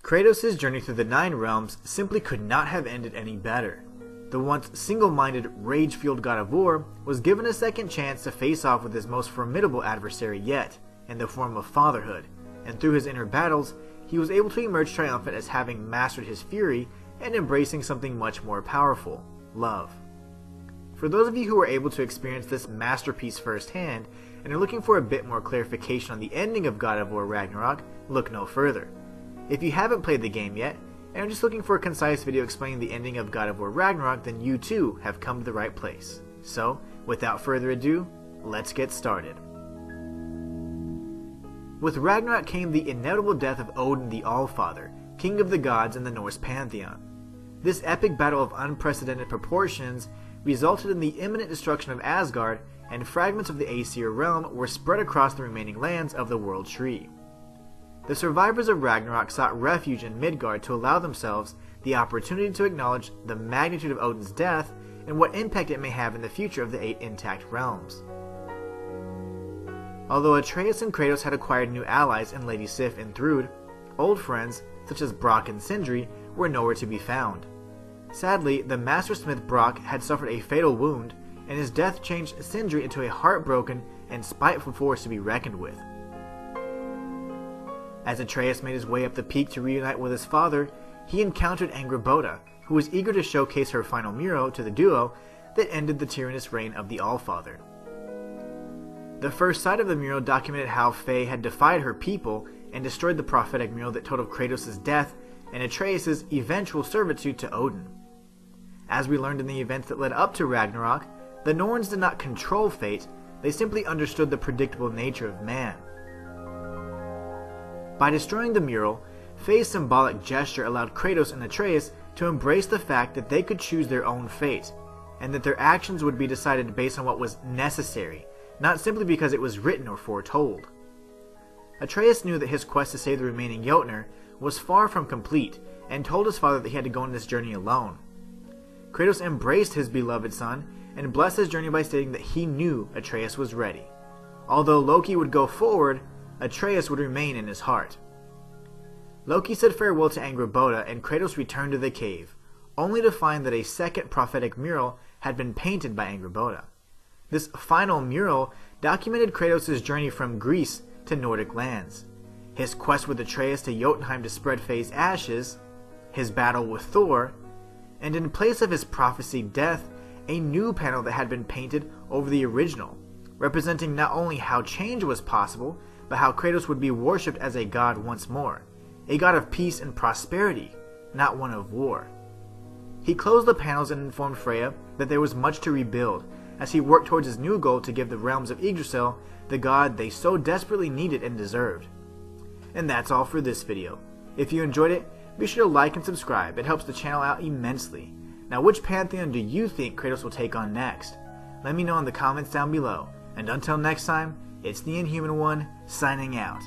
Kratos' journey through the Nine Realms simply could not have ended any better. The once single-minded, rage-fueled god of war was given a second chance to face off with his most formidable adversary yet, in the form of fatherhood, and through his inner battles, he was able to emerge triumphant as having mastered his fury and embracing something much more powerful: love. For those of you who were able to experience this masterpiece firsthand and are looking for a bit more clarification on the ending of God of War Ragnarok, look no further. If you haven't played the game yet, and are just looking for a concise video explaining the ending of God of War Ragnarok, then you too have come to the right place. So, without further ado, let's get started. With Ragnarok came the inevitable death of Odin the Allfather, king of the gods in the Norse pantheon. This epic battle of unprecedented proportions resulted in the imminent destruction of Asgard, and fragments of the Aesir realm were spread across the remaining lands of the World Tree. The survivors of Ragnarok sought refuge in Midgard to allow themselves the opportunity to acknowledge the magnitude of Odin's death and what impact it may have in the future of the 8 intact realms. Although Atreus and Kratos had acquired new allies in Lady Sif and Thrud, old friends, such as Brock and Sindri, were nowhere to be found. Sadly, the mastersmith Brock had suffered a fatal wound, and his death changed Sindri into a heartbroken and spiteful force to be reckoned with. As Atreus made his way up the peak to reunite with his father, he encountered Angrboda, who was eager to showcase her final mural to the duo that ended the tyrannous reign of the Allfather. The first sight of the mural documented how Faye had defied her people and destroyed the prophetic mural that told of Kratos' death and Atreus' eventual servitude to Odin. As we learned in the events that led up to Ragnarok, the Norns did not control fate, they simply understood the predictable nature of man. By destroying the mural, Faye's symbolic gesture allowed Kratos and Atreus to embrace the fact that they could choose their own fate, and that their actions would be decided based on what was necessary, not simply because it was written or foretold. Atreus knew that his quest to save the remaining Jotnar was far from complete, and told his father that he had to go on this journey alone. Kratos embraced his beloved son, and blessed his journey by stating that he knew Atreus was ready. Although Loki would go forward, Atreus would remain in his heart. Loki said farewell to Angrboda, and Kratos returned to the cave, only to find that a second prophetic mural had been painted by Angrboda. This final mural documented Kratos' journey from Greece to Nordic lands, his quest with Atreus to Jotunheim to spread Faye's ashes, his battle with Thor, and in place of his prophesied death, a new panel that had been painted over the original, representing not only how change was possible, but how Kratos would be worshipped as a god once more, a god of peace and prosperity, not one of war. He closed the panels and informed Freya that there was much to rebuild, as he worked towards his new goal to give the realms of Yggdrasil the god they so desperately needed and deserved. And that's all for this video. If you enjoyed it, be sure to like and subscribe, it helps the channel out immensely. Now, which pantheon do you think Kratos will take on next? Let me know in the comments down below, and until next time, it's the Inhuman One, signing out.